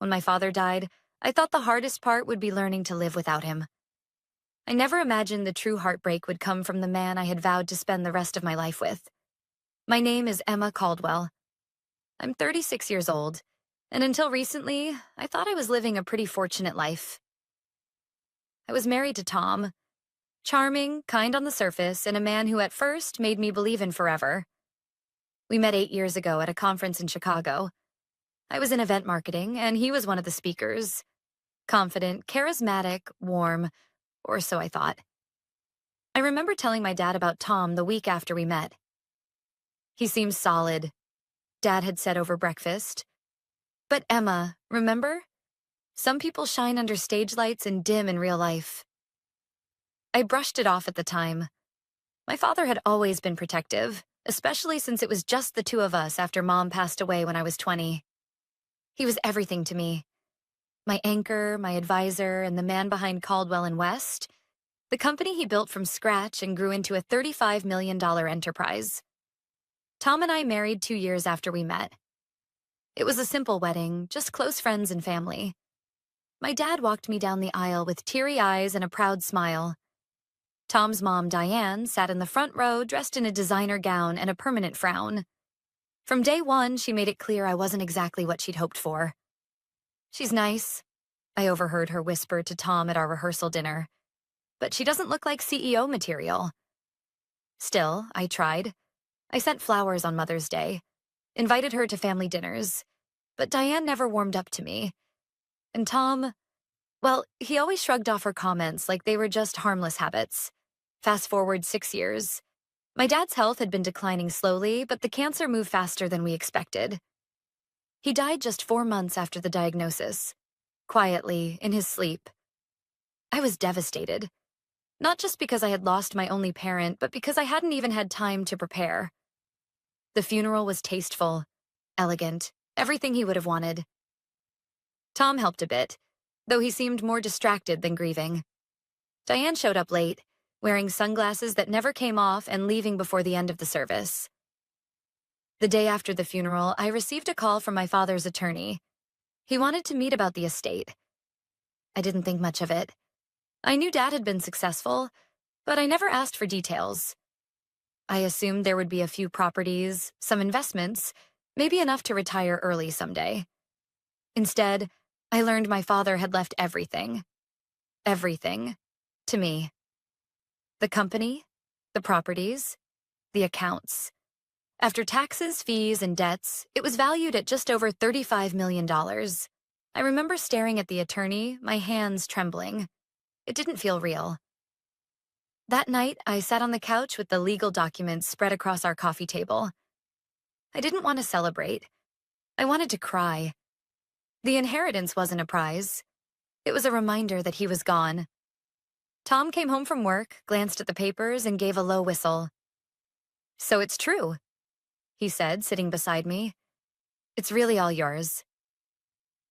When my father died, I thought the hardest part would be learning to live without him. I never imagined the true heartbreak would come from the man I had vowed to spend the rest of my life with. My name is Emma Caldwell. I'm 36 years old, and until recently, I thought I was living a pretty fortunate life. I was married to Tom, charming, kind on the surface, and a man who at first made me believe in forever. We met 8 years ago at a conference in Chicago. I was in event marketing, and he was one of the speakers. Confident, charismatic, warm, or so I thought. I remember telling my dad about Tom the week after we met. He seems solid, Dad had said over breakfast. But Emma, remember? Some people shine under stage lights and dim in real life. I brushed it off at the time. My father had always been protective, especially since it was just the two of us after Mom passed away when I was 20. He was everything to me. My anchor, my advisor, and the man behind Caldwell and West, the company he built from scratch and grew into a $35 million enterprise. Tom and I married 2 years after we met. It was a simple wedding, just close friends and family. My dad walked me down the aisle with teary eyes and a proud smile. Tom's mom, Diane, sat in the front row dressed in a designer gown and a permanent frown. From day one, she made it clear I wasn't exactly what she'd hoped for. "She's nice," I overheard her whisper to Tom at our rehearsal dinner. "But she doesn't look like CEO material." Still, I tried. I sent flowers on Mother's Day, invited her to family dinners, but Diane never warmed up to me. And Tom, well, he always shrugged off her comments like they were just harmless habits. Fast forward 6 years. My dad's health had been declining slowly, but the cancer moved faster than we expected. He died just 4 months after the diagnosis, quietly, in his sleep. I was devastated. Not just because I had lost my only parent, but because I hadn't even had time to prepare. The funeral was tasteful, elegant, everything he would have wanted. Tom helped a bit, though he seemed more distracted than grieving. Diane showed up late, wearing sunglasses that never came off and leaving before the end of the service. The day after the funeral, I received a call from my father's attorney. He wanted to meet about the estate. I didn't think much of it. I knew Dad had been successful, but I never asked for details. I assumed there would be a few properties, some investments, maybe enough to retire early someday. Instead, I learned my father had left everything, to me. The company, the properties, the accounts. After taxes, fees, and debts, it was valued at just over $35 million. I remember staring at the attorney, my hands trembling. It didn't feel real. That night, I sat on the couch with the legal documents spread across our coffee table. I didn't want to celebrate. I wanted to cry. The inheritance wasn't a prize. It was a reminder that he was gone. Tom came home from work, glanced at the papers, and gave a low whistle. "So it's true," he said, sitting beside me. "It's really all yours."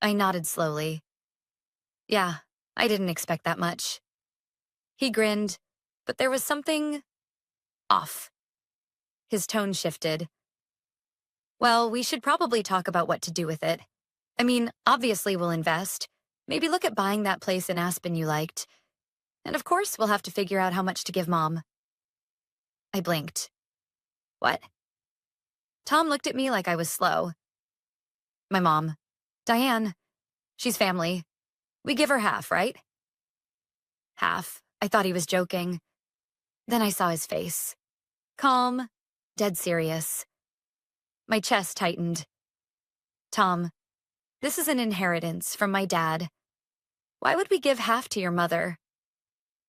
I nodded slowly. "Yeah, I didn't expect that much." He grinned, but there was something off. His tone shifted. "Well, we should probably talk about what to do with it. I mean, obviously we'll invest. Maybe look at buying that place in Aspen you liked. And of course, we'll have to figure out how much to give Mom." I blinked. "What?" Tom looked at me like I was slow. "My mom. Diane. She's family. We give her half, right?" Half. I thought he was joking. Then I saw his face. Calm, dead serious. My chest tightened. "Tom, this is an inheritance from my dad. Why would we give half to your mother?"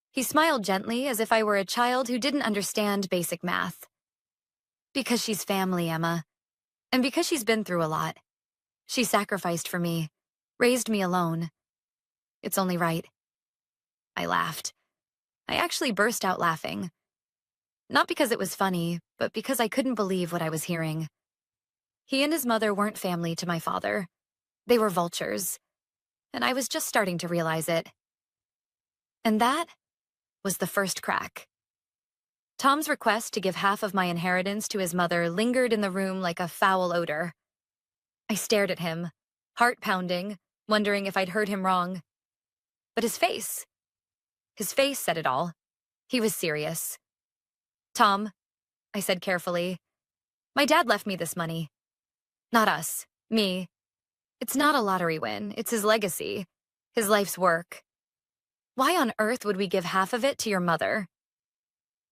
He smiled gently, as if I were a child who didn't understand basic math. "Because she's family, Emma. And because she's been through a lot. She sacrificed for me, raised me alone. It's only right." I laughed. I actually burst out laughing. Not because it was funny, but because I couldn't believe what I was hearing. He and his mother weren't family to my father. They were vultures. And I was just starting to realize it. And that was the first crack. Tom's request to give half of my inheritance to his mother lingered in the room like a foul odor. I stared at him, heart pounding, wondering if I'd heard him wrong. But his face said it all. He was serious. Tom, I said carefully, my dad left me this money. Not us, me. It's not a lottery win, it's his legacy, his life's work. Why on earth would we give half of it to your mother?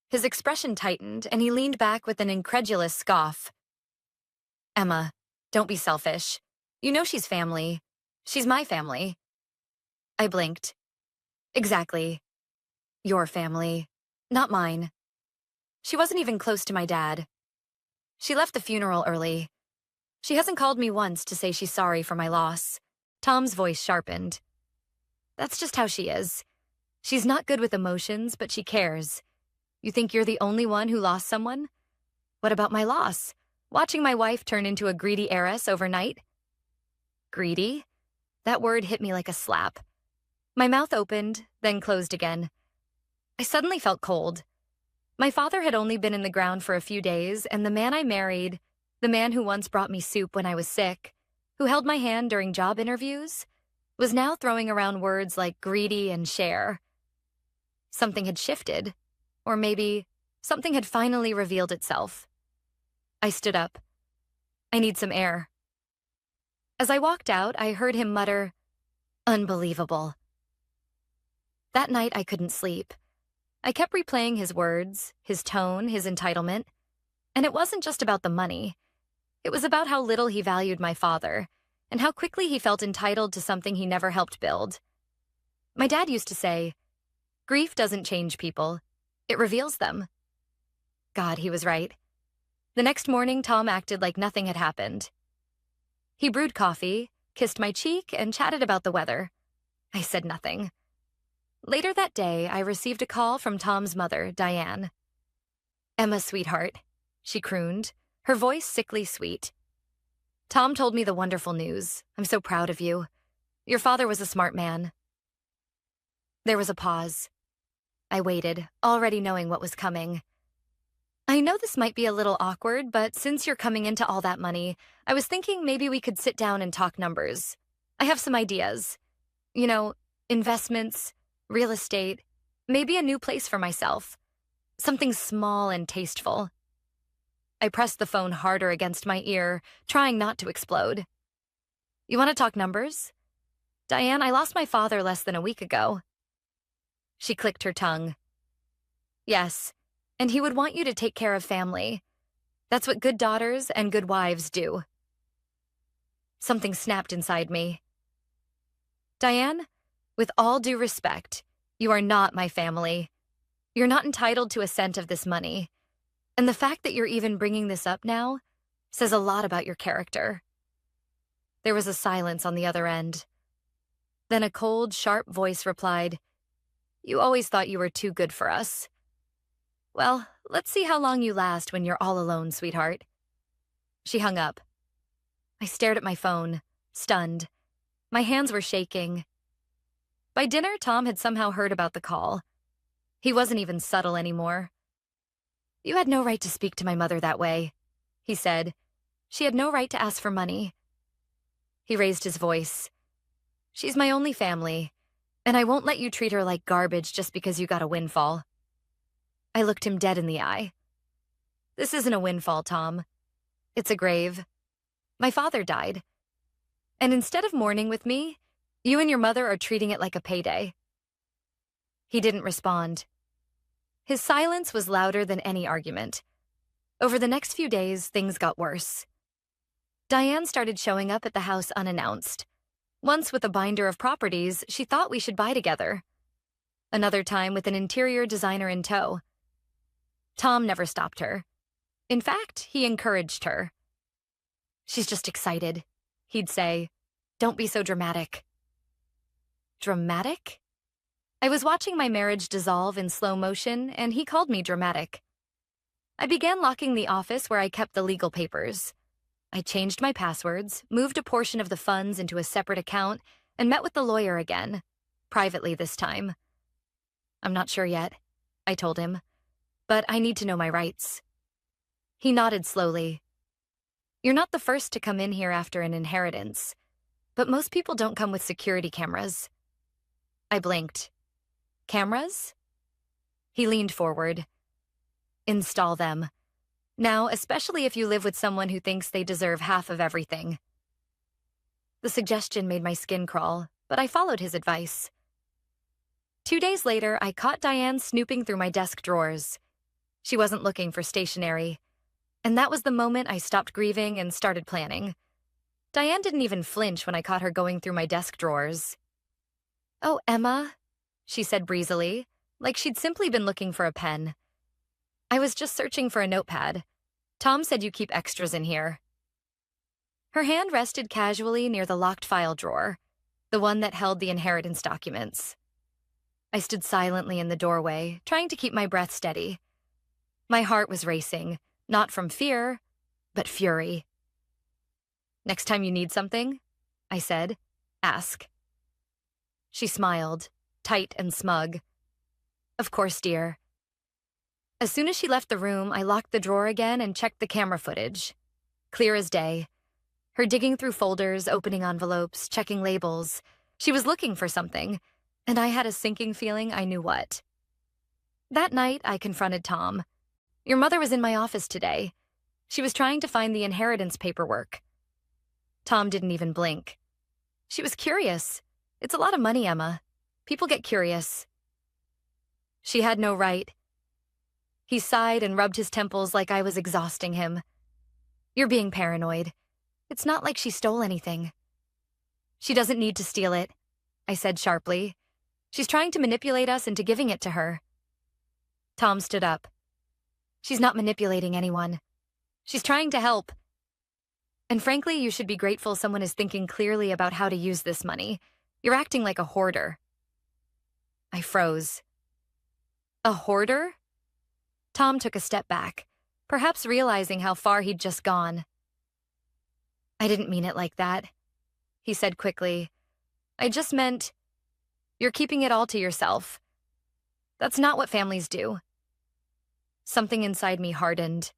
His expression tightened, and he leaned back with an incredulous scoff. Emma, don't be selfish. You know she's family. She's my family. I blinked. Exactly. Your family, not mine. She wasn't even close to my dad. She left the funeral early. She hasn't called me once to say she's sorry for my loss. Tom's voice sharpened. That's just how she is. She's not good with emotions, but she cares. You think you're the only one who lost someone? What about my loss? Watching my wife turn into a greedy heiress overnight? Greedy? That word hit me like a slap. My mouth opened, then closed again. I suddenly felt cold. My father had only been in the ground for a few days, and the man I married, the man who once brought me soup when I was sick, who held my hand during job interviews, was now throwing around words like greedy and share. Something had shifted, or maybe something had finally revealed itself. I stood up. I need some air. As I walked out, I heard him mutter, "Unbelievable." That night, I couldn't sleep. I kept replaying his words, his tone, his entitlement. And it wasn't just about the money. It was about how little he valued my father, and how quickly he felt entitled to something he never helped build. My dad used to say, "Grief doesn't change people. It reveals them." God, he was right. The next morning, Tom acted like nothing had happened. He brewed coffee, kissed my cheek, and chatted about the weather. I said nothing. Later that day, I received a call from Tom's mother, Diane. "Emma, sweetheart," she crooned, her voice sickly sweet. "Tom told me the wonderful news. I'm so proud of you. Your father was a smart man." There was a pause. I waited, already knowing what was coming. "I know this might be a little awkward, but since you're coming into all that money, I was thinking maybe we could sit down and talk numbers. I have some ideas. You know, investments, real estate, maybe a new place for myself. Something small and tasteful." I pressed the phone harder against my ear, trying not to explode. "You want to talk numbers? Diane, I lost my father less than a week ago." She clicked her tongue. "Yes, and he would want you to take care of family. That's what good daughters and good wives do." Something snapped inside me. "Diane, with all due respect, you are not my family. You're not entitled to a cent of this money. And the fact that you're even bringing this up now says a lot about your character." There was a silence on the other end. Then a cold, sharp voice replied, "You always thought you were too good for us. Well, let's see how long you last when you're all alone, sweetheart." She hung up. I stared at my phone, stunned. My hands were shaking. By dinner, Tom had somehow heard about the call. He wasn't even subtle anymore. "You had no right to speak to my mother that way," he said. "She had no right to ask for money." He raised his voice. "She's my only family, and I won't let you treat her like garbage just because you got a windfall." I looked him dead in the eye. "This isn't a windfall, Tom. It's a grave. My father died. And instead of mourning with me, you and your mother are treating it like a payday." He didn't respond. His silence was louder than any argument. Over the next few days, things got worse. Diane started showing up at the house unannounced. Once with a binder of properties she thought we should buy together. Another time with an interior designer in tow. Tom never stopped her. In fact, he encouraged her. "She's just excited," he'd say. "Don't be so dramatic." Dramatic? I was watching my marriage dissolve in slow motion, and he called me dramatic. I began locking the office where I kept the legal papers. I changed my passwords, moved a portion of the funds into a separate account, and met with the lawyer again, privately this time. "I'm not sure yet," I told him, "but I need to know my rights." He nodded slowly. "You're not the first to come in here after an inheritance. but most people don't come with security cameras. I blinked. Cameras? He leaned forward. Install them. Now, especially if you live with someone who thinks they deserve half of everything. The suggestion made my skin crawl, but I followed his advice. 2 days later, I caught Diane snooping through my desk drawers. She wasn't looking for stationery, and that was the moment I stopped grieving and started planning. Diane didn't even flinch when I caught her going through my desk drawers. "Oh, Emma," she said breezily, like she'd simply been looking for a pen. "I was just searching for a notepad. Tom said you keep extras in here." Her hand rested casually near the locked file drawer, the one that held the inheritance documents. I stood silently in the doorway, trying to keep my breath steady. My heart was racing, not from fear, but fury. "Next time you need something," I said, "ask." She smiled, tight and smug. "Of course, dear." As soon as she left the room, I locked the drawer again and checked the camera footage. Clear as day. Her digging through folders, opening envelopes, checking labels. She was looking for something, and I had a sinking feeling I knew what. That night, I confronted Tom. "Your mother was in my office today. She was trying to find the inheritance paperwork." Tom didn't even blink. "She was curious. It's a lot of money, Emma. People get curious." "She had no right." He sighed and rubbed his temples like I was exhausting him. "You're being paranoid. It's not like she stole anything." "She doesn't need to steal it," I said sharply. "She's trying to manipulate us into giving it to her." Tom stood up. "She's not manipulating anyone. She's trying to help. And frankly, you should be grateful someone is thinking clearly about how to use this money. You're acting like a hoarder." I froze. A hoarder? Tom took a step back, perhaps realizing how far he'd just gone. "I didn't mean it like that," he said quickly. "I just meant you're keeping it all to yourself. That's not what families do." Something inside me hardened.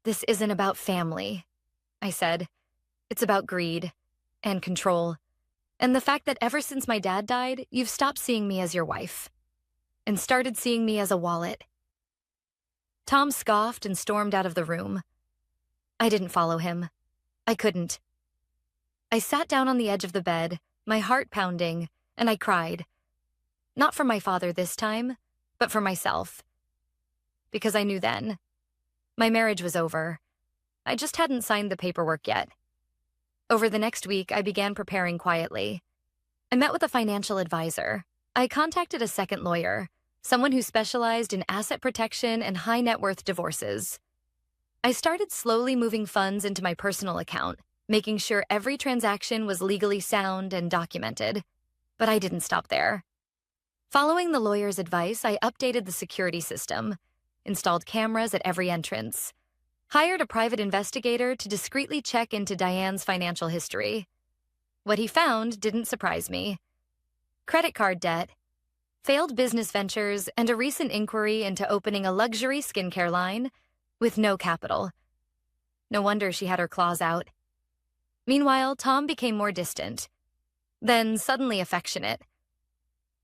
"This isn't about family," I said. "It's about greed and control. And the fact that ever since my dad died, you've stopped seeing me as your wife and started seeing me as a wallet." Tom scoffed and stormed out of the room. I didn't follow him. I couldn't. I sat down on the edge of the bed, my heart pounding, and I cried. Not for my father this time, but for myself. Because I knew then. My marriage was over. I just hadn't signed the paperwork yet. Over the next week, I began preparing quietly. I met with a financial advisor. I contacted a second lawyer, someone who specialized in asset protection and high net worth divorces. I started slowly moving funds into my personal account, making sure every transaction was legally sound and documented. But I didn't stop there. Following the lawyer's advice, I updated the security system, installed cameras at every entrance, hired a private investigator to discreetly check into Diane's financial history. What he found didn't surprise me. Credit card debt, failed business ventures, and a recent inquiry into opening a luxury skincare line with no capital. No wonder she had her claws out. Meanwhile, Tom became more distant, then suddenly affectionate.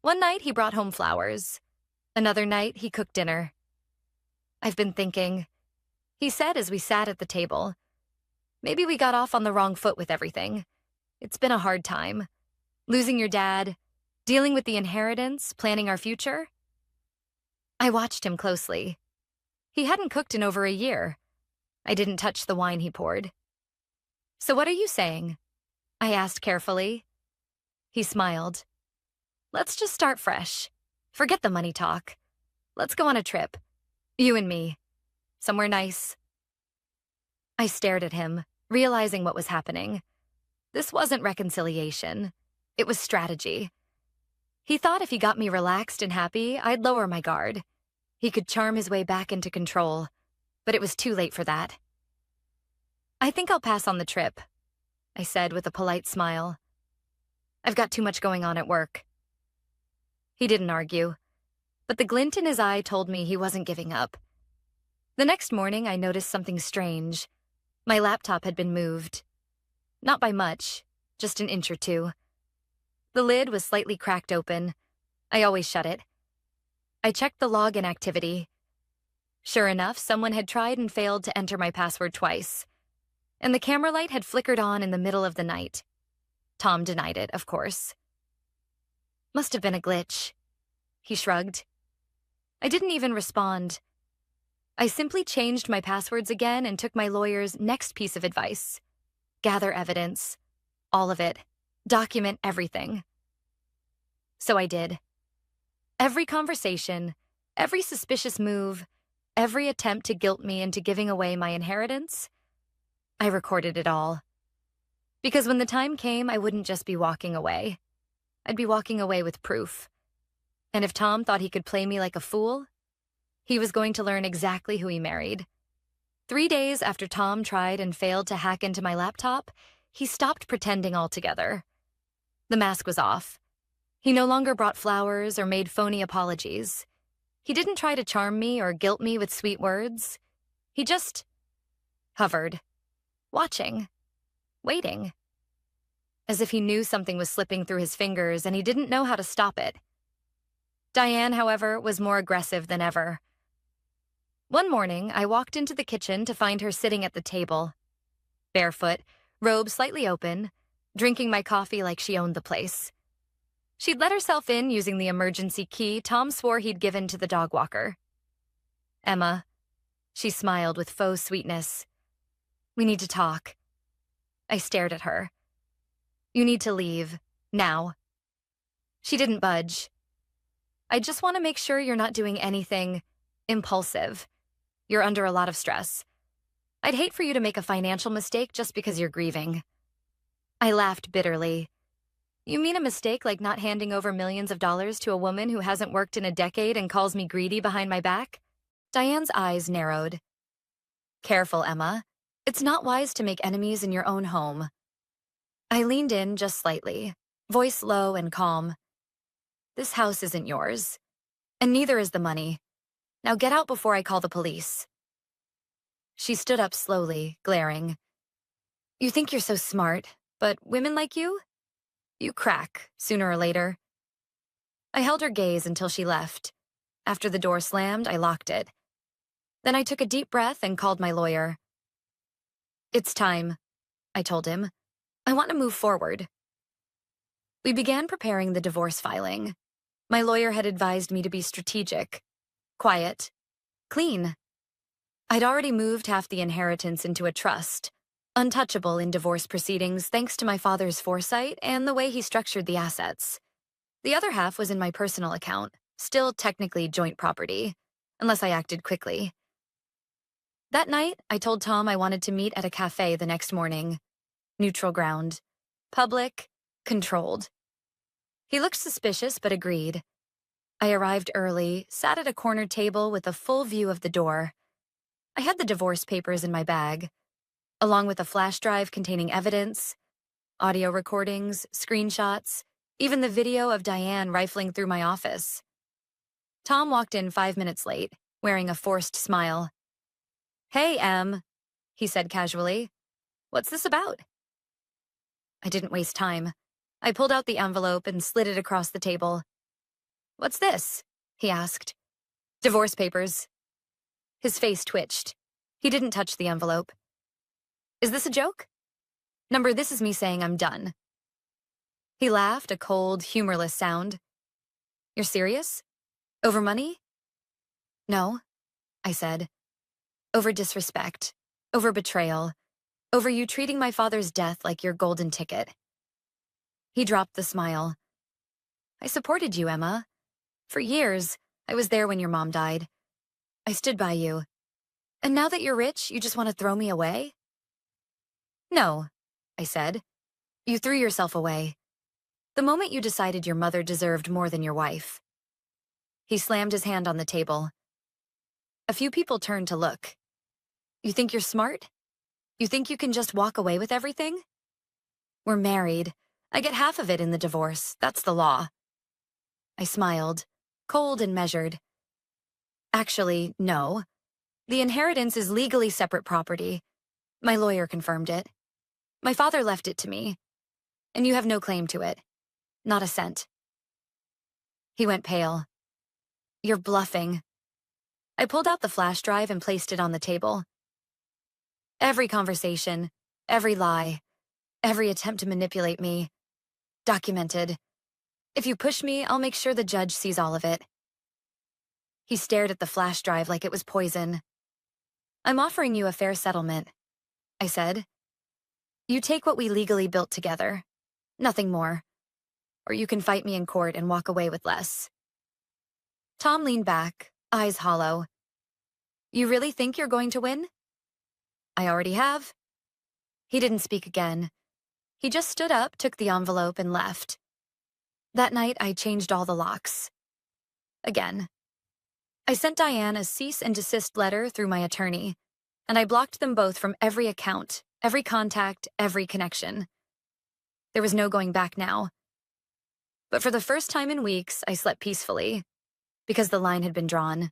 One night, he brought home flowers. Another night, he cooked dinner. "I've been thinking," he said as we sat at the table. "Maybe we got off on the wrong foot with everything. It's been a hard time. Losing your dad, dealing with the inheritance, planning our future." I watched him closely. He hadn't cooked in over a year. I didn't touch the wine he poured. "So what are you saying?" I asked carefully. He smiled. "Let's just start fresh. Forget the money talk. Let's go on a trip. You and me. Somewhere nice." I stared at him, realizing what was happening. This wasn't reconciliation. It was strategy. He thought if he got me relaxed and happy, I'd lower my guard. He could charm his way back into control, but it was too late for that. "I think I'll pass on the trip," I said with a polite smile. "I've got too much going on at work." He didn't argue, but the glint in his eye told me he wasn't giving up. The next morning, I noticed something strange. My laptop had been moved. Not by much, just an inch or two. The lid was slightly cracked open. I always shut it. I checked the login activity. Sure enough, someone had tried and failed to enter my password twice, and the camera light had flickered on in the middle of the night. Tom denied it, of course. Must have been a glitch. He shrugged. I didn't even respond. I simply changed my passwords again and took my lawyer's next piece of advice. Gather evidence. All of it. Document everything. So I did. Every conversation, every suspicious move, every attempt to guilt me into giving away my inheritance, I recorded it all. Because when the time came, I wouldn't just be walking away. I'd be walking away with proof. And if Tom thought he could play me like a fool, he was going to learn exactly who he married. 3 days after Tom tried and failed to hack into my laptop, he stopped pretending altogether. The mask was off. He no longer brought flowers or made phony apologies. He didn't try to charm me or guilt me with sweet words. He just hovered, watching, waiting, as if he knew something was slipping through his fingers and he didn't know how to stop it. Diane, however, was more aggressive than ever. One morning, I walked into the kitchen to find her sitting at the table, barefoot, robe slightly open, drinking my coffee like she owned the place. She'd let herself in using the emergency key Tom swore he'd given to the dog walker. Emma, she smiled with faux sweetness. We need to talk. I stared at her. You need to leave, now. She didn't budge. I just want to make sure you're not doing anything impulsive. You're under a lot of stress. I'd hate for you to make a financial mistake just because you're grieving. I laughed bitterly. You mean a mistake like not handing over millions of dollars to a woman who hasn't worked in a decade and calls me greedy behind my back? Diane's eyes narrowed. Careful, Emma. It's not wise to make enemies in your own home. I leaned in just slightly, voice low and calm. This house isn't yours, and neither is the money. Now get out before I call the police. She stood up slowly, glaring. You think you're so smart, but women like you crack, sooner or later. I held her gaze until she left. After the door slammed, I locked it. Then I took a deep breath and called my lawyer. It's time, I told him. I want to move forward. We began preparing the divorce filing. My lawyer had advised me to be strategic, quiet, clean. I'd already moved half the inheritance into a trust, untouchable in divorce proceedings thanks to my father's foresight and the way he structured the assets. The other half was in my personal account, still technically joint property, unless I acted quickly. That night, I told Tom I wanted to meet at a cafe the next morning. Neutral ground. Public, controlled. He looked suspicious but agreed. I arrived early, sat at a corner table with a full view of the door. I had the divorce papers in my bag, along with a flash drive containing evidence, audio recordings, screenshots, even the video of Diane rifling through my office. Tom walked in 5 minutes late, wearing a forced smile. Hey, Em, he said casually. What's this about? I didn't waste time. I pulled out the envelope and slid it across the table. What's this? He asked. Divorce papers. His face twitched. He didn't touch the envelope. Is this a joke? Number, this is me saying I'm done. He laughed, a cold, humorless sound. You're serious? Over money? No, I said. Over disrespect. Over betrayal. Over you treating my father's death like your golden ticket. He dropped the smile. I supported you, Emma. For years, I was there when your mom died. I stood by you. And now that you're rich, you just want to throw me away? No, I said. You threw yourself away. The moment you decided your mother deserved more than your wife. He slammed his hand on the table. A few people turned to look. You think you're smart? You think you can just walk away with everything? We're married. I get half of it in the divorce. That's the law. I smiled, cold and measured. Actually, no. The inheritance is legally separate property. My lawyer confirmed it. My father left it to me. And you have no claim to it. Not a cent. He went pale. You're bluffing. I pulled out the flash drive and placed it on the table. Every conversation, every lie, every attempt to manipulate me, documented. If you push me, I'll make sure the judge sees all of it. He stared at the flash drive like it was poison. I'm offering you a fair settlement, I said. You take what we legally built together. Nothing more. Or you can fight me in court and walk away with less. Tom leaned back, eyes hollow. You really think you're going to win? I already have. He didn't speak again. He just stood up, took the envelope, and left. That night, I changed all the locks. Again. I sent Diane a cease and desist letter through my attorney, and I blocked them both from every account, every contact, every connection. There was no going back now. But for the first time in weeks, I slept peacefully, because the line had been drawn.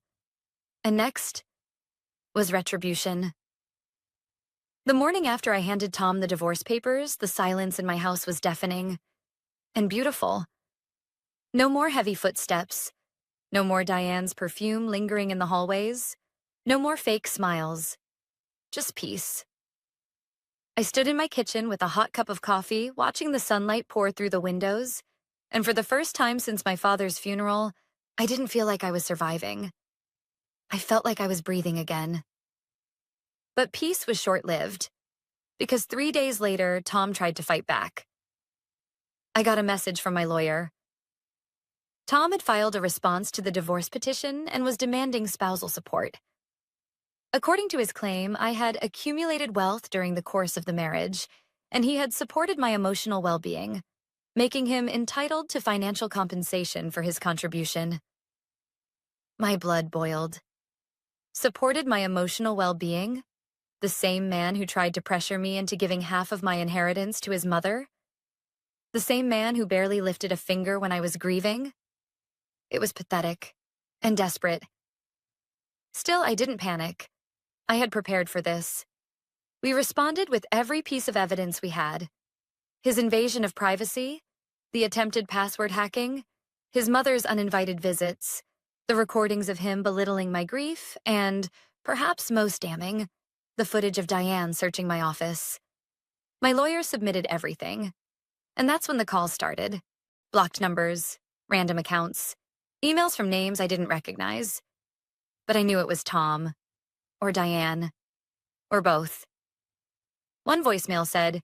And next was retribution. The morning after I handed Tom the divorce papers, the silence in my house was deafening and beautiful. No more heavy footsteps. No more Diane's perfume lingering in the hallways. No more fake smiles. Just peace. I stood in my kitchen with a hot cup of coffee, watching the sunlight pour through the windows, and for the first time since my father's funeral, I didn't feel like I was surviving. I felt like I was breathing again. But peace was short-lived, because 3 days later, Tom tried to fight back. I got a message from my lawyer. Tom had filed a response to the divorce petition and was demanding spousal support. According to his claim, I had accumulated wealth during the course of the marriage, and he had supported my emotional well-being, making him entitled to financial compensation for his contribution. My blood boiled. Supported my emotional well-being? The same man who tried to pressure me into giving half of my inheritance to his mother? The same man who barely lifted a finger when I was grieving? It was pathetic and desperate. Still, I didn't panic. I had prepared for this. We responded with every piece of evidence we had. His invasion of privacy, the attempted password hacking, his mother's uninvited visits, the recordings of him belittling my grief, and, perhaps most damning, the footage of Diane searching my office. My lawyer submitted everything. And that's when the calls started. Blocked numbers, random accounts, emails from names I didn't recognize. But I knew it was Tom, or Diane, or both. One voicemail said,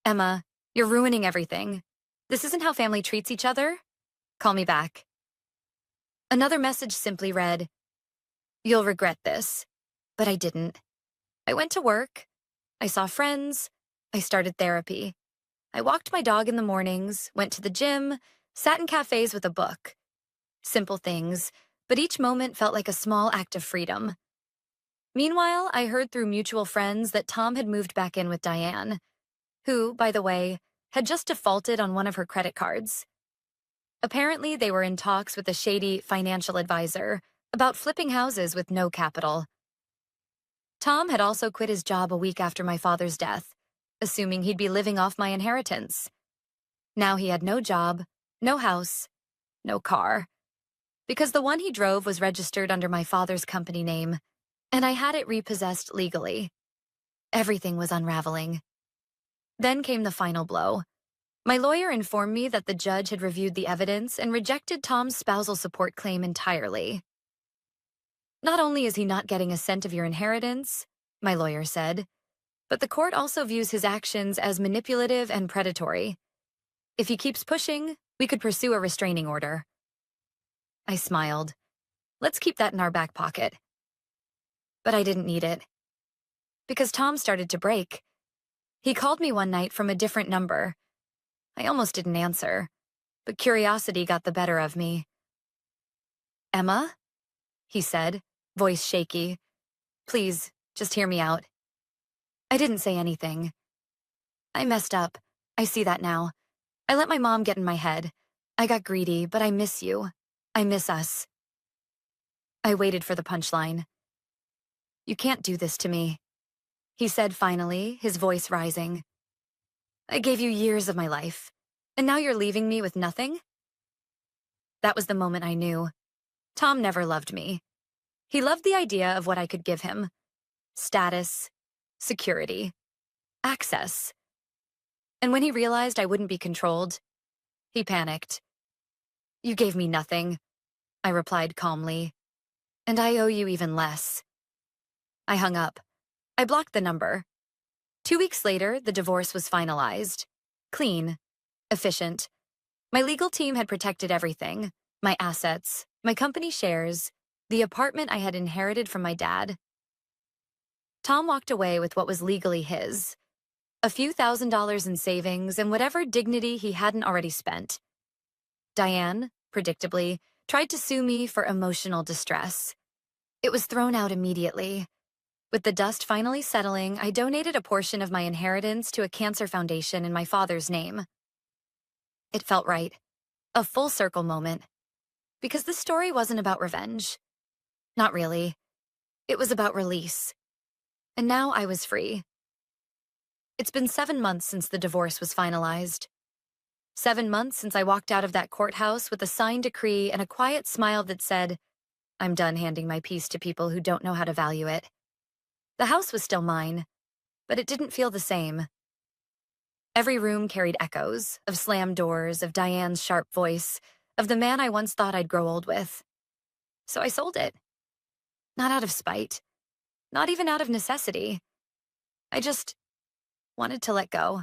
Emma, you're ruining everything. This isn't how family treats each other. Call me back. Another message simply read, You'll regret this. But I didn't. I went to work. I saw friends. I started therapy. I walked my dog in the mornings, went to the gym, sat in cafes with a book. Simple things, but each moment felt like a small act of freedom. Meanwhile, I heard through mutual friends that Tom had moved back in with Diane, who, by the way, had just defaulted on one of her credit cards. Apparently, they were in talks with a shady financial advisor about flipping houses with no capital. Tom had also quit his job a week after my father's death, assuming he'd be living off my inheritance. Now he had no job, no house, no car, because the one he drove was registered under my father's company name, and I had it repossessed legally. Everything was unraveling. Then came the final blow. My lawyer informed me that the judge had reviewed the evidence and rejected Tom's spousal support claim entirely. Not only is he not getting a cent of your inheritance, my lawyer said, but the court also views his actions as manipulative and predatory. If he keeps pushing, we could pursue a restraining order. I smiled. Let's keep that in our back pocket. But I didn't need it. Because Tom started to break. He called me one night from a different number. I almost didn't answer, but curiosity got the better of me. Emma? He said, voice shaky. Please, just hear me out. I didn't say anything. I messed up. I see that now. I let my mom get in my head. I got greedy, but I miss you. I miss us. I waited for the punchline. You can't do this to me, he said finally, his voice rising. I gave you years of my life, and now you're leaving me with nothing? That was the moment I knew. Tom never loved me. He loved the idea of what I could give him. Status, security, access. And when he realized I wouldn't be controlled, he panicked. You gave me nothing, I replied calmly. And I owe you even less. I hung up. I blocked the number. 2 weeks later, the divorce was finalized. Clean, efficient. My legal team had protected everything. My assets, my company shares, the apartment I had inherited from my dad. Tom walked away with what was legally his. A few $1,000s in savings and whatever dignity he hadn't already spent. Diane, predictably, tried to sue me for emotional distress. It was thrown out immediately. With the dust finally settling, I donated a portion of my inheritance to a cancer foundation in my father's name. It felt right. A full circle moment. Because the story wasn't about revenge. Not really. It was about release. And now I was free. It's been 7 months since the divorce was finalized. 7 months since I walked out of that courthouse with a signed decree and a quiet smile that said, I'm done handing my peace to people who don't know how to value it. The house was still mine, but it didn't feel the same. Every room carried echoes of slammed doors, of Diane's sharp voice, of the man I once thought I'd grow old with. So I sold it. Not out of spite. Not even out of necessity. I just wanted to let go.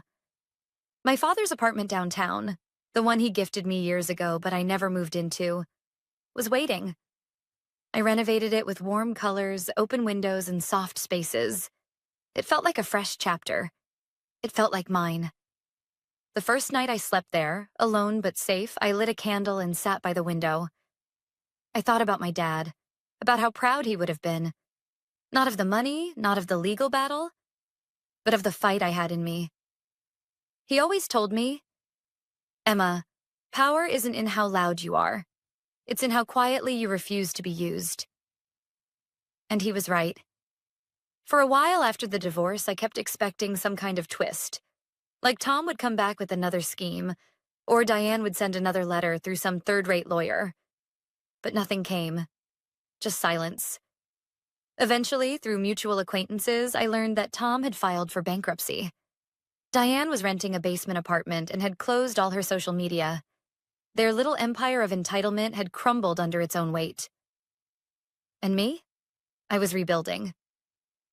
My father's apartment downtown, the one he gifted me years ago but I never moved into, was waiting. I renovated it with warm colors, open windows, and soft spaces. It felt like a fresh chapter. It felt like mine. The first night I slept there, alone but safe, I lit a candle and sat by the window. I thought about my dad, about how proud he would have been. Not of the money, not of the legal battle, but of the fight I had in me. He always told me, Emma, power isn't in how loud you are. It's in how quietly you refuse to be used. And he was right. For a while after the divorce, I kept expecting some kind of twist. Like Tom would come back with another scheme, or Diane would send another letter through some third-rate lawyer. But nothing came. Just silence. Eventually, through mutual acquaintances, I learned that Tom had filed for bankruptcy. Diane was renting a basement apartment and had closed all her social media. Their little empire of entitlement had crumbled under its own weight. And me? I was rebuilding.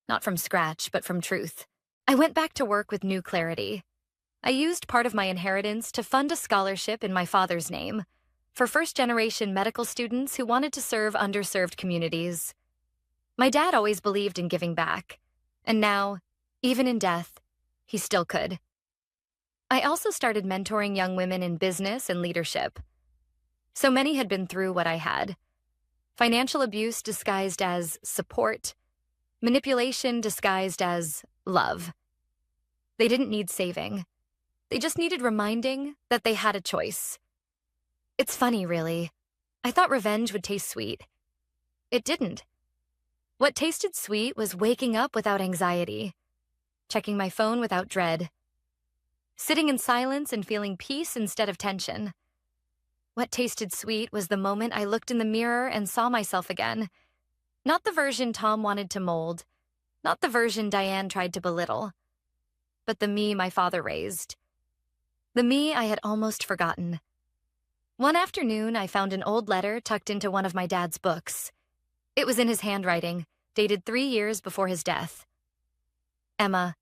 Not from scratch, but from truth. I went back to work with new clarity. I used part of my inheritance to fund a scholarship in my father's name for first-generation medical students who wanted to serve underserved communities. My dad always believed in giving back, and now, even in death, he still could. I also started mentoring young women in business and leadership. So many had been through what I had. Financial abuse disguised as support, manipulation disguised as love. They didn't need saving. They just needed reminding that they had a choice. It's funny, really. I thought revenge would taste sweet. It didn't. What tasted sweet was waking up without anxiety, checking my phone without dread, sitting in silence and feeling peace instead of tension. What tasted sweet was the moment I looked in the mirror and saw myself again. Not the version Tom wanted to mold, not the version Diane tried to belittle, but the me my father raised. The me I had almost forgotten. One afternoon, I found an old letter tucked into one of my dad's books. It was in his handwriting, dated 3 years before his death. Emma,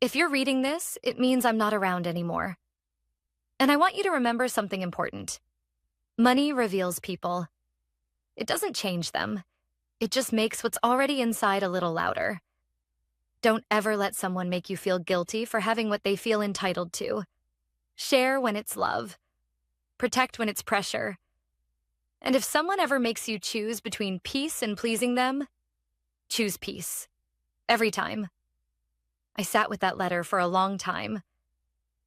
if you're reading this, it means I'm not around anymore. And I want you to remember something important. Money reveals people. It doesn't change them. It just makes what's already inside a little louder. Don't ever let someone make you feel guilty for having what they feel entitled to. Share when it's love. Protect when it's pressure. And if someone ever makes you choose between peace and pleasing them, choose peace. Every time. I sat with that letter for a long time.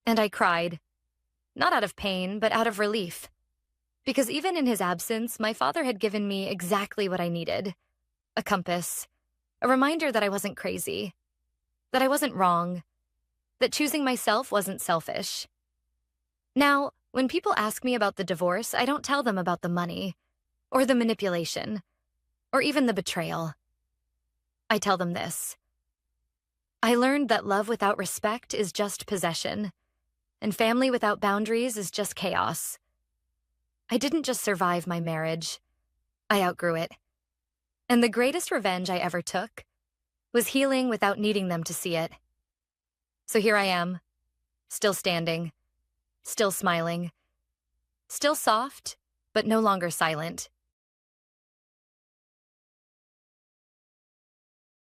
And I cried. Not out of pain, but out of relief. Because even in his absence, my father had given me exactly what I needed. A compass. A reminder that I wasn't crazy. That I wasn't wrong. that choosing myself wasn't selfish. Now, when people ask me about the divorce, I don't tell them about the money, or the manipulation, or even the betrayal. I tell them this. I learned that love without respect is just possession, and family without boundaries is just chaos. I didn't just survive my marriage. I outgrew it. And the greatest revenge I ever took was healing without needing them to see it. So here I am, still standing, still smiling, still soft, but no longer silent.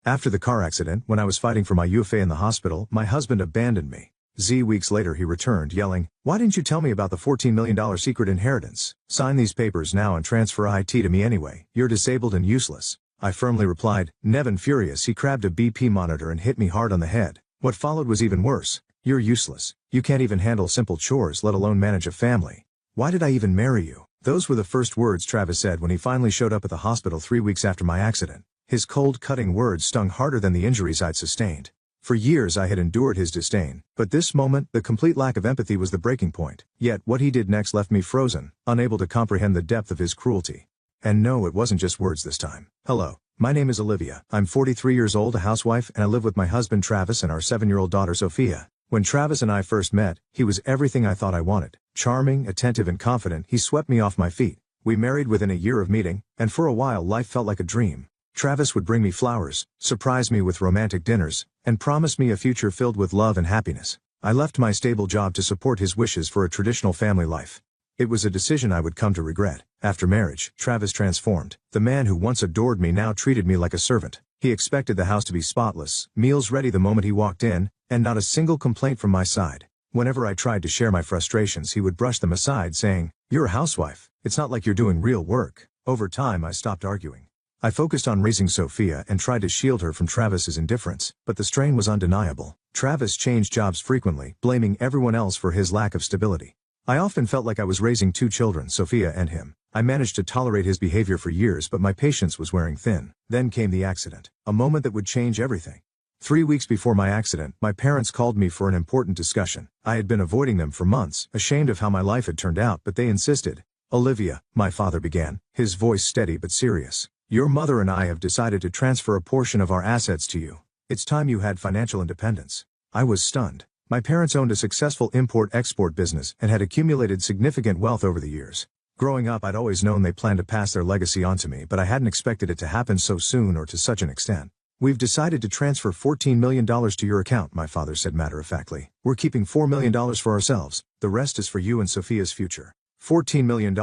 After the car accident, when I was fighting for my UFA in the hospital, my husband abandoned me. Weeks later he returned, yelling, "Why didn't you tell me about the $14 million secret inheritance? Sign these papers now and transfer IT to me anyway. You're disabled and useless." I firmly replied. Nevin, furious, he grabbed a BP monitor and hit me hard on the head. What followed was even worse. "You're useless. You can't even handle simple chores, let alone manage a family. Why did I even marry you?" Those were the first words Travis said when he finally showed up at the hospital 3 weeks after my accident. His cold, cutting words stung harder than the injuries I'd sustained. For years I had endured his disdain, but this moment, the complete lack of empathy, was the breaking point. Yet, what he did next left me frozen, unable to comprehend the depth of his cruelty. And no, it wasn't just words this time. "Hello, my name is Olivia. I'm 43 years old, a housewife, and I live with my husband Travis and our 7-year-old daughter Sophia. When Travis and I first met, he was everything I thought I wanted. Charming, attentive, and confident, he swept me off my feet. We married within a year of meeting, and for a while life felt like a dream. Travis would bring me flowers, surprise me with romantic dinners, and promise me a future filled with love and happiness. I left my stable job to support his wishes for a traditional family life. It was a decision I would come to regret. After marriage, Travis transformed. The man who once adored me now treated me like a servant. He expected the house to be spotless, meals ready the moment he walked in, and not a single complaint from my side. Whenever I tried to share my frustrations, he would brush them aside, saying, "You're a housewife. It's not like you're doing real work." Over time, I stopped arguing. I focused on raising Sophia and tried to shield her from Travis's indifference, but the strain was undeniable. Travis changed jobs frequently, blaming everyone else for his lack of stability. I often felt like I was raising 2 children, Sophia and him. I managed to tolerate his behavior for years, but my patience was wearing thin. Then came the accident, a moment that would change everything. 3 weeks before my accident, my parents called me for an important discussion. I had been avoiding them for months, ashamed of how my life had turned out, but they insisted. "Olivia," my father began, his voice steady but serious. "Your mother and I have decided to transfer a portion of our assets to you. It's time you had financial independence." I was stunned. My parents owned a successful import-export business and had accumulated significant wealth over the years. Growing up, I'd always known they planned to pass their legacy on to me, but I hadn't expected it to happen so soon or to such an extent. "We've decided to transfer $14 million to your account," my father said matter-of-factly. "We're keeping $4 million for ourselves. The rest is for you and Sophia's future." $14 million,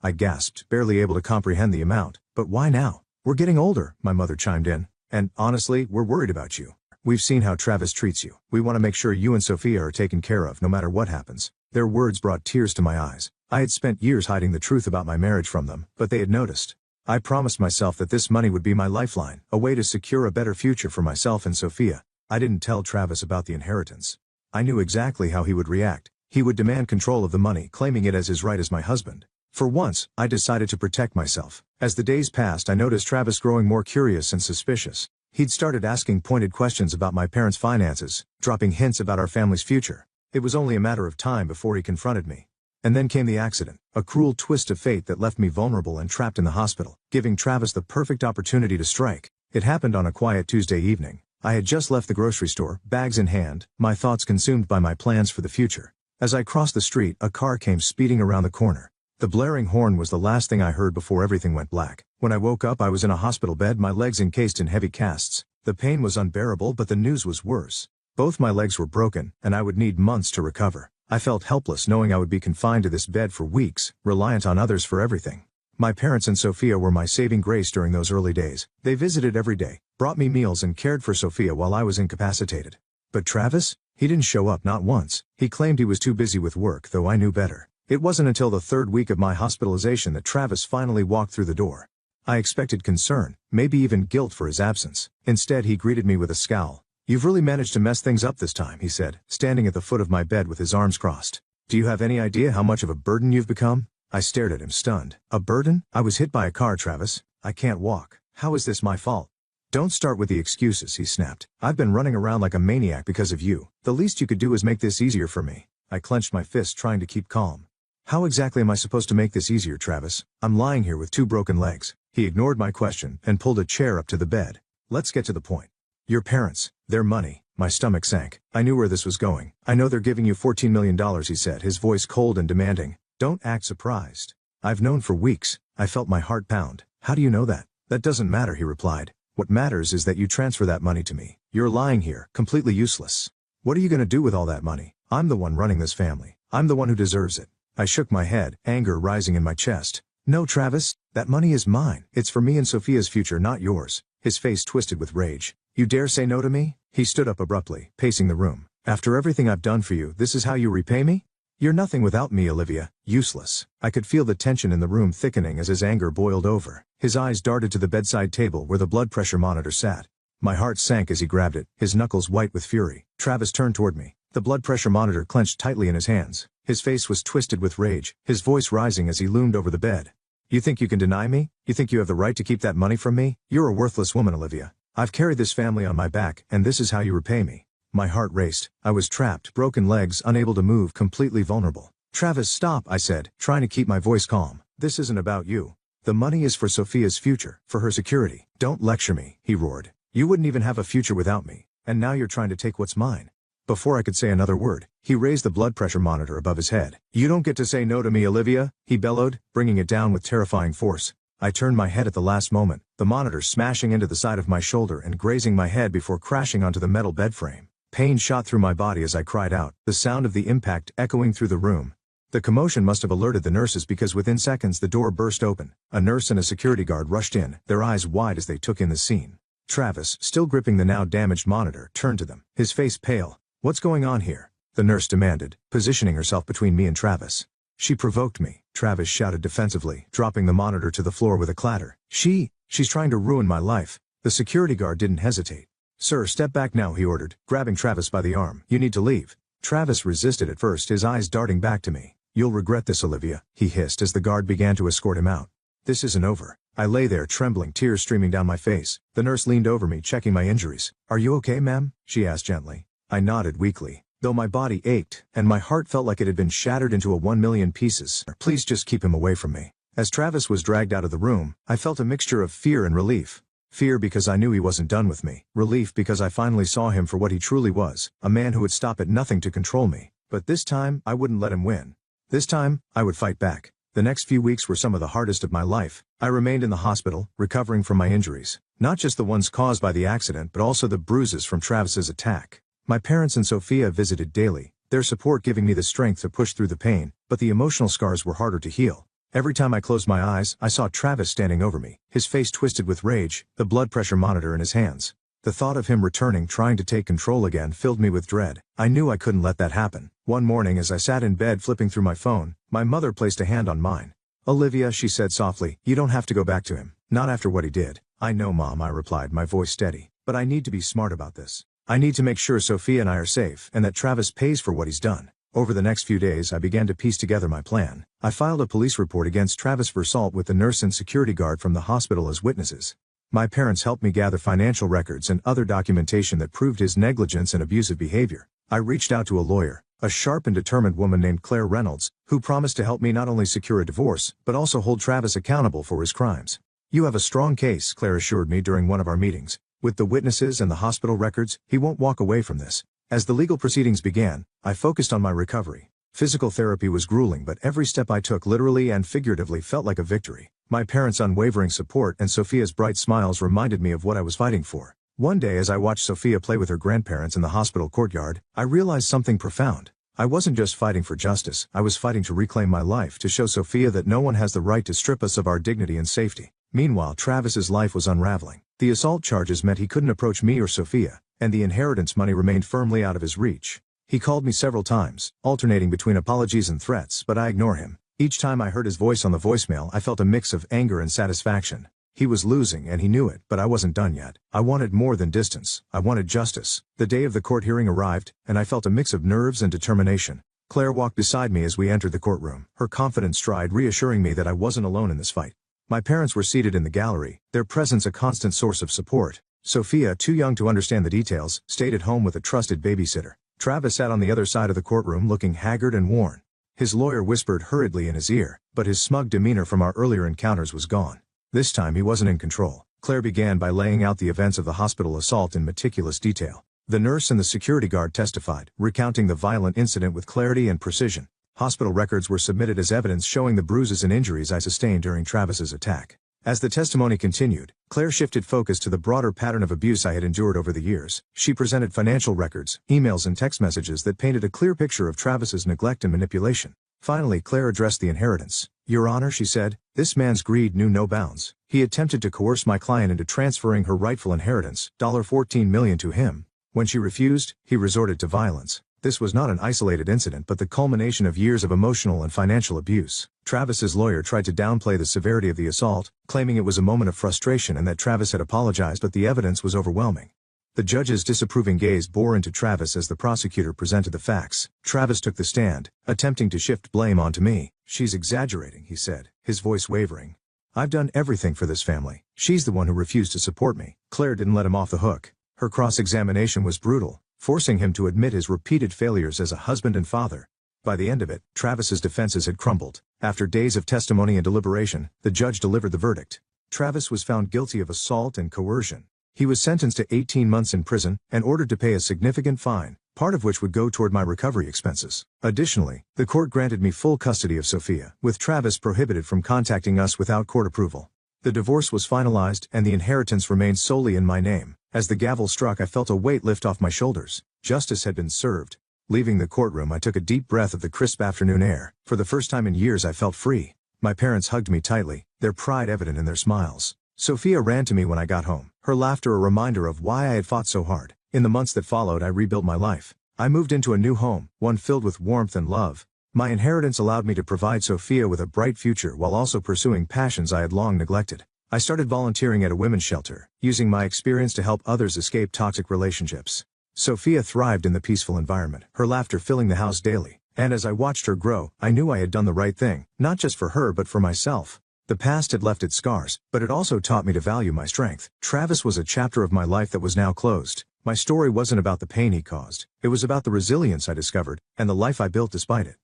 I gasped, barely able to comprehend the amount. "But why now?" "We're getting older," my mother chimed in. "And, honestly, we're worried about you. We've seen how Travis treats you. We want to make sure you and Sophia are taken care of no matter what happens." Their words brought tears to my eyes. I had spent years hiding the truth about my marriage from them, but they had noticed. I promised myself that this money would be my lifeline, a way to secure a better future for myself and Sophia. I didn't tell Travis about the inheritance. I knew exactly how he would react. He would demand control of the money, claiming it as his right as my husband. For once, I decided to protect myself. As the days passed, I noticed Travis growing more curious and suspicious. He'd started asking pointed questions about my parents' finances, dropping hints about our family's future. It was only a matter of time before he confronted me. And then came the accident, a cruel twist of fate that left me vulnerable and trapped in the hospital, giving Travis the perfect opportunity to strike. It happened on a quiet Tuesday evening. I had just left the grocery store, bags in hand, my thoughts consumed by my plans for the future. As I crossed the street, a car came speeding around the corner. The blaring horn was the last thing I heard before everything went black. When I woke up, I was in a hospital bed, my legs encased in heavy casts. The pain was unbearable, but the news was worse. Both my legs were broken, and I would need months to recover. I felt helpless knowing I would be confined to this bed for weeks, reliant on others for everything. My parents and Sophia were my saving grace during those early days. They visited every day, brought me meals, and cared for Sophia while I was incapacitated. But Travis? He didn't show up, not once. He claimed he was too busy with work, though I knew better. It wasn't until the 3rd week of my hospitalization that Travis finally walked through the door. I expected concern, maybe even guilt for his absence. Instead, he greeted me with a scowl. "You've really managed to mess things up this time," he said, standing at the foot of my bed with his arms crossed. "Do you have any idea how much of a burden you've become?" I stared at him, stunned. "A burden? I was hit by a car, Travis. I can't walk. How is this my fault?" Don't start with the excuses, he snapped. I've been running around like a maniac because of you. The least you could do is make this easier for me. I clenched my fist trying to keep calm. How exactly am I supposed to make this easier, Travis? I'm lying here with 2 broken legs. He ignored my question and pulled a chair up to the bed. Let's get to the point. Your parents, their money. My stomach sank. I knew where this was going. I know they're giving you $14 million, he said, his voice cold and demanding. Don't act surprised. I've known for weeks. I felt my heart pound. How do you know that? That doesn't matter, he replied. What matters is that you transfer that money to me. You're lying here, completely useless. What are you going to do with all that money? I'm the one running this family. I'm the one who deserves it. I shook my head, anger rising in my chest. No, Travis, that money is mine. It's for me and Sophia's future, not yours. His face twisted with rage. You dare say no to me? He stood up abruptly, pacing the room. After everything I've done for you, this is how you repay me? You're nothing without me, Olivia. Useless. I could feel the tension in the room thickening as his anger boiled over. His eyes darted to the bedside table where the blood pressure monitor sat. My heart sank as he grabbed it, his knuckles white with fury. Travis turned toward me. The blood pressure monitor clenched tightly in his hands. His face was twisted with rage, his voice rising as he loomed over the bed. You think you can deny me? You think you have the right to keep that money from me? You're a worthless woman, Olivia. I've carried this family on my back, and this is how you repay me. My heart raced. I was trapped, broken legs, unable to move, completely vulnerable. Travis, stop, I said, trying to keep my voice calm. This isn't about you. The money is for Sophia's future, for her security. Don't lecture me, he roared. You wouldn't even have a future without me. And now you're trying to take what's mine. Before I could say another word, he raised the blood pressure monitor above his head. You don't get to say no to me, Olivia, he bellowed, bringing it down with terrifying force. I turned my head at the last moment, the monitor smashing into the side of my shoulder and grazing my head before crashing onto the metal bed frame. Pain shot through my body as I cried out, the sound of the impact echoing through the room. The commotion must have alerted the nurses because within seconds the door burst open. A nurse and a security guard rushed in, their eyes wide as they took in the scene. Travis, still gripping the now damaged monitor, turned to them, his face pale. What's going on here? The nurse demanded, positioning herself between me and Travis. She provoked me, Travis shouted defensively, dropping the monitor to the floor with a clatter. She's trying to ruin my life. The security guard didn't hesitate. Sir, step back now, he ordered, grabbing Travis by the arm. You need to leave. Travis resisted at first, his eyes darting back to me. You'll regret this, Olivia, he hissed as the guard began to escort him out. This isn't over. I lay there trembling, tears streaming down my face. The nurse leaned over me, checking my injuries. Are you okay, ma'am? She asked gently. I nodded weakly, though my body ached, and my heart felt like it had been shattered into 1,000,000 pieces. Please just keep him away from me. As Travis was dragged out of the room, I felt a mixture of fear and relief. Fear because I knew he wasn't done with me. Relief because I finally saw him for what he truly was, a man who would stop at nothing to control me. But this time, I wouldn't let him win. This time, I would fight back. The next few weeks were some of the hardest of my life. I remained in the hospital, recovering from my injuries. Not just the ones caused by the accident, but also the bruises from Travis's attack. My parents and Sophia visited daily, their support giving me the strength to push through the pain, but the emotional scars were harder to heal. Every time I closed my eyes, I saw Travis standing over me, his face twisted with rage, the blood pressure monitor in his hands. The thought of him returning, trying to take control again, filled me with dread. I knew I couldn't let that happen. One morning as I sat in bed flipping through my phone, my mother placed a hand on mine. Olivia, she said softly, you don't have to go back to him. Not after what he did. I know, Mom, I replied, my voice steady. But I need to be smart about this. I need to make sure Sophia and I are safe, and that Travis pays for what he's done. Over the next few days I began to piece together my plan. I filed a police report against Travis for assault with the nurse and security guard from the hospital as witnesses. My parents helped me gather financial records and other documentation that proved his negligence and abusive behavior. I reached out to a lawyer, a sharp and determined woman named Claire Reynolds, who promised to help me not only secure a divorce, but also hold Travis accountable for his crimes. You have a strong case, Claire assured me during one of our meetings. With the witnesses and the hospital records, he won't walk away from this. As the legal proceedings began, I focused on my recovery. Physical therapy was grueling, but every step I took literally and figuratively felt like a victory. My parents' unwavering support and Sophia's bright smiles reminded me of what I was fighting for. One day as I watched Sophia play with her grandparents in the hospital courtyard, I realized something profound. I wasn't just fighting for justice, I was fighting to reclaim my life, to show Sophia that no one has the right to strip us of our dignity and safety. Meanwhile, Travis's life was unraveling. The assault charges meant he couldn't approach me or Sophia, and the inheritance money remained firmly out of his reach. He called me several times, alternating between apologies and threats, but I ignored him. Each time I heard his voice on the voicemail, I felt a mix of anger and satisfaction. He was losing and he knew it, but I wasn't done yet. I wanted more than distance. I wanted justice. The day of the court hearing arrived, and I felt a mix of nerves and determination. Claire walked beside me as we entered the courtroom, her confident stride reassuring me that I wasn't alone in this fight. My parents were seated in the gallery, their presence a constant source of support. Sophia, too young to understand the details, stayed at home with a trusted babysitter. Travis sat on the other side of the courtroom looking haggard and worn. His lawyer whispered hurriedly in his ear, but his smug demeanor from our earlier encounters was gone. This time he wasn't in control. Claire began by laying out the events of the hospital assault in meticulous detail. The nurse and the security guard testified, recounting the violent incident with clarity and precision. Hospital records were submitted as evidence showing the bruises and injuries I sustained during Travis's attack. As the testimony continued, Claire shifted focus to the broader pattern of abuse I had endured over the years. She presented financial records, emails and text messages that painted a clear picture of Travis's neglect and manipulation. Finally, Claire addressed the inheritance. "Your Honor," she said, "this man's greed knew no bounds. He attempted to coerce my client into transferring her rightful inheritance, $14 million, to him. When she refused, he resorted to violence. This was not an isolated incident but the culmination of years of emotional and financial abuse." Travis's lawyer tried to downplay the severity of the assault, claiming it was a moment of frustration and that Travis had apologized, but the evidence was overwhelming. The judge's disapproving gaze bore into Travis as the prosecutor presented the facts. Travis took the stand, attempting to shift blame onto me. "She's exaggerating," he said, his voice wavering. "I've done everything for this family. She's the one who refused to support me." Claire didn't let him off the hook. Her cross-examination was brutal, forcing him to admit his repeated failures as a husband and father. By the end of it, Travis's defenses had crumbled. After days of testimony and deliberation, the judge delivered the verdict. Travis was found guilty of assault and coercion. He was sentenced to 18 months in prison and ordered to pay a significant fine, part of which would go toward my recovery expenses. Additionally, the court granted me full custody of Sophia, with Travis prohibited from contacting us without court approval. The divorce was finalized and the inheritance remained solely in my name. As the gavel struck, I felt a weight lift off my shoulders. Justice had been served. Leaving the courtroom, I took a deep breath of the crisp afternoon air. For the first time in years, I felt free. My parents hugged me tightly, their pride evident in their smiles. Sophia ran to me when I got home, her laughter a reminder of why I had fought so hard. In the months that followed, I rebuilt my life. I moved into a new home, one filled with warmth and love. My inheritance allowed me to provide Sophia with a bright future while also pursuing passions I had long neglected. I started volunteering at a women's shelter, using my experience to help others escape toxic relationships. Sophia thrived in the peaceful environment, her laughter filling the house daily. And as I watched her grow, I knew I had done the right thing, not just for her but for myself. The past had left its scars, but it also taught me to value my strength. Travis was a chapter of my life that was now closed. My story wasn't about the pain he caused. It was about the resilience I discovered, and the life I built despite it.